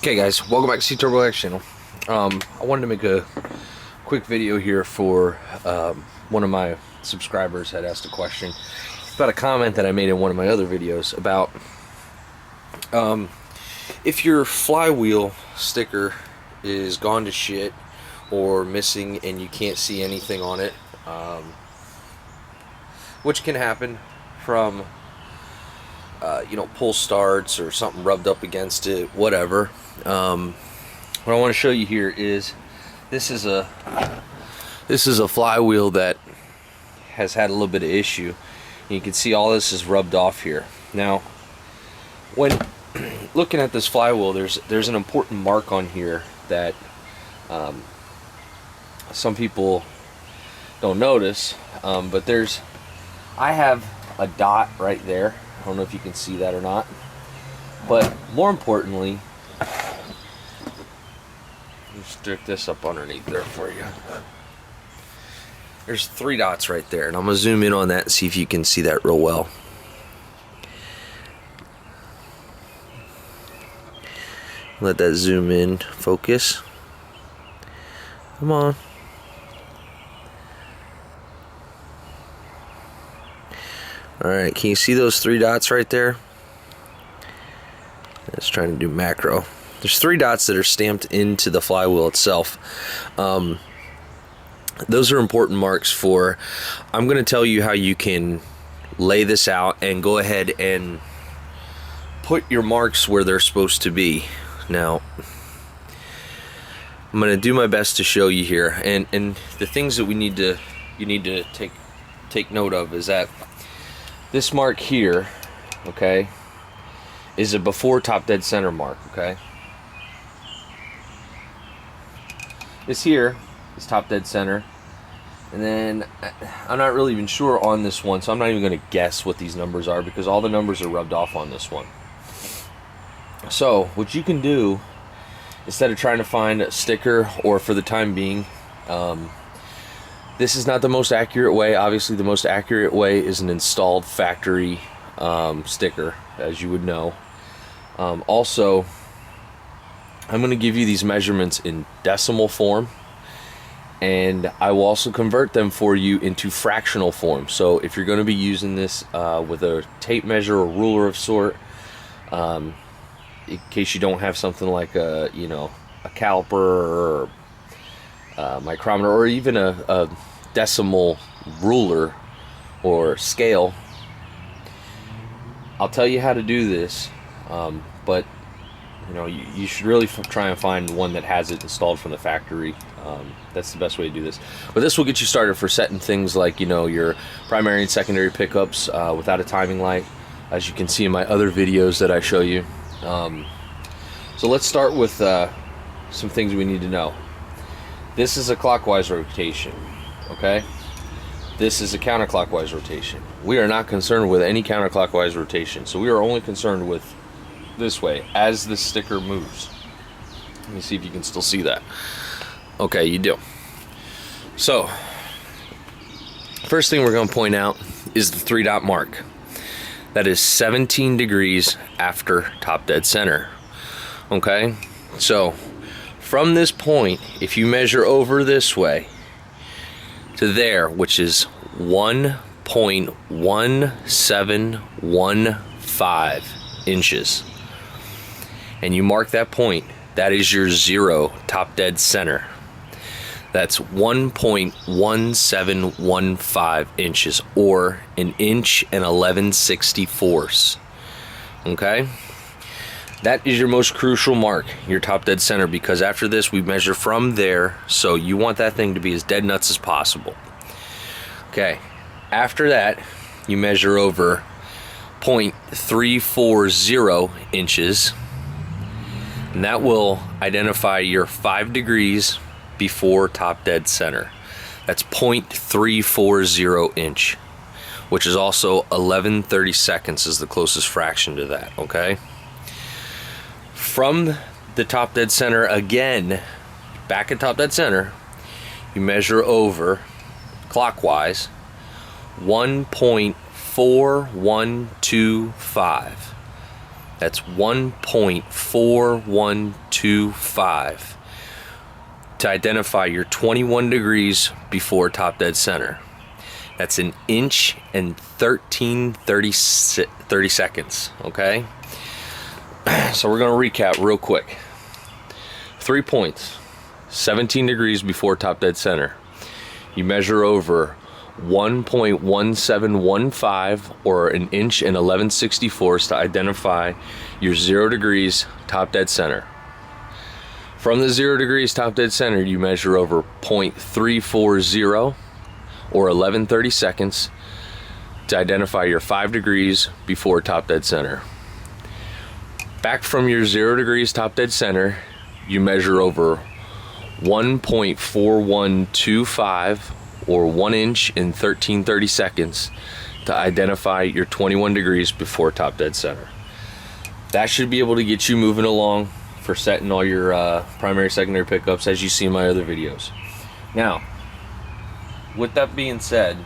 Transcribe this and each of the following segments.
Okay guys, welcome back to C Turbo X channel. I wanted to make a quick video here for one of my subscribers had asked a question about a comment that I made in one of my other videos about if your flywheel sticker is gone to shit or missing and you can't see anything on it, which can happen from pull starts or something rubbed up against it, whatever. What I want to show you here is this is a flywheel that has had a little bit of issue. You can see all this is rubbed off here. Now, when looking at this flywheel, there's an important mark on here that some people don't notice, but I have a dot right there. I don't know if you can see that or not, but more importantly, let's stick this up underneath there for you. There's 3 dots right there, and I'm gonna zoom in on that and see if you can see that real well. Let that zoom in, focus. Come on. Alright, can you see those 3 dots right there? Let's try to do macro. There's 3 dots that are stamped into the flywheel itself. Those are important marks for, I'm going to tell you how you can lay this out and go ahead and put your marks where they're supposed to be. Now, I'm going to do my best to show you here, and the things that you need to take note of is that this mark here, okay, is a before top dead center mark, okay? This here is top dead center, and then I'm not really even sure on this one, so I'm not even going to guess what these numbers are because all the numbers are rubbed off on this one. So what you can do, instead of trying to find a sticker, or for the time being, this is not the most accurate way. Obviously the most accurate way is an installed factory sticker, as you would know. Also, I'm going to give you these measurements in decimal form, and I will also convert them for you into fractional form. So if you're going to be using this with a tape measure or ruler of sort, in case you don't have something like a caliper or micrometer, or even a decimal ruler or scale, I'll tell you how to do this, but you should really try and find one that has it installed from the factory. That's the best way to do this. But this will get you started for setting things like your primary and secondary pickups without a timing light, as you can see in my other videos that I show you. So let's start with some things we need to know. This is a clockwise rotation, okay? This is a counterclockwise rotation. We are not concerned with any counterclockwise rotation, so we are only concerned with this way as the sticker moves. Let me see if you can still see that. Okay, you do. So first thing we're going to point out is the 3 dot mark. That is 17 degrees after top dead center. Okay, so from this point, if you measure over this way to there, which is 1.1715 inches, and you mark that point, that is your 0 top dead center. That's 1.1715 inches, or 1 inch and 11/64. Okay, that is your most crucial mark, your top dead center, because after this we measure from there, so you want that thing to be as dead nuts as possible. Okay, after that you measure over 0.340 inches, and that will identify your 5 degrees before top dead center. That's 0.340 inch, which is also 11/32 is the closest fraction to that. Okay, from the top dead center again, back at top dead center, you measure over clockwise 1.4125. That's 1.4125 to identify your 21 degrees before top dead center. That's an inch and 30 seconds, okay? So we're gonna recap real quick. 3 points, 17 degrees before top dead center. You measure over 1.1715 or an inch and 11/64 to identify your 0 degrees top dead center. From the 0 degrees top dead center, you measure over 0.340 or 11/30 seconds to identify your 5 degrees before top dead center. Back from your 0 degrees top dead center, you measure over 1.4125 or 1 inch in 13/30 seconds to identify your 21 degrees before top dead center. That should be able to get you moving along for setting all your primary, secondary pickups as you see in my other videos. Now, with that being said,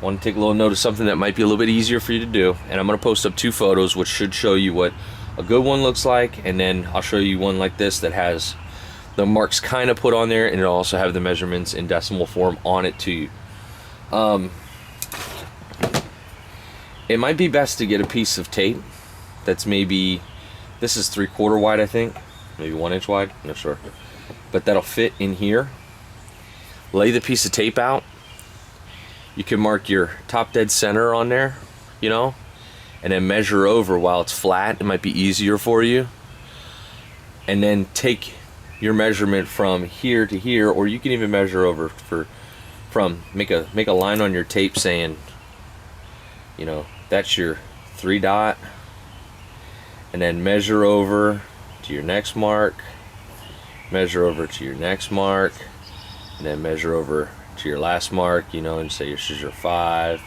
I want to take a little note of something that might be a little bit easier for you to do, and I'm going to post up 2 photos which should show you what a good one looks like, and then I'll show you one like this that has the marks kind of put on there, and it'll also have the measurements in decimal form on it to you. It might be best to get a piece of tape that's maybe, this is 3/4 wide, I think, maybe 1 inch wide, I'm not sure, but that'll fit in here. Lay the piece of tape out. You can mark your top dead center on there, you know, and then measure over while it's flat. It might be easier for you. And then take your measurement from here to here, or you can even measure over make a line on your tape saying, you know, that's your 3 dot, and then measure over to your next mark, measure over to your next mark, and then measure over to your last mark, you know, and say this is your 5,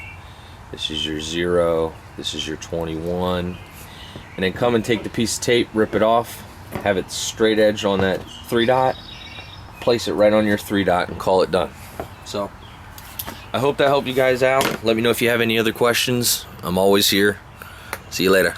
this is your 0, this is your 21, and then come and take the piece of tape, rip it off, have it straight edge on that 3 dot, place it right on your 3 dot, and call it done. So I hope that helped you guys out. Let me know if you have any other questions. I'm always here. See you later.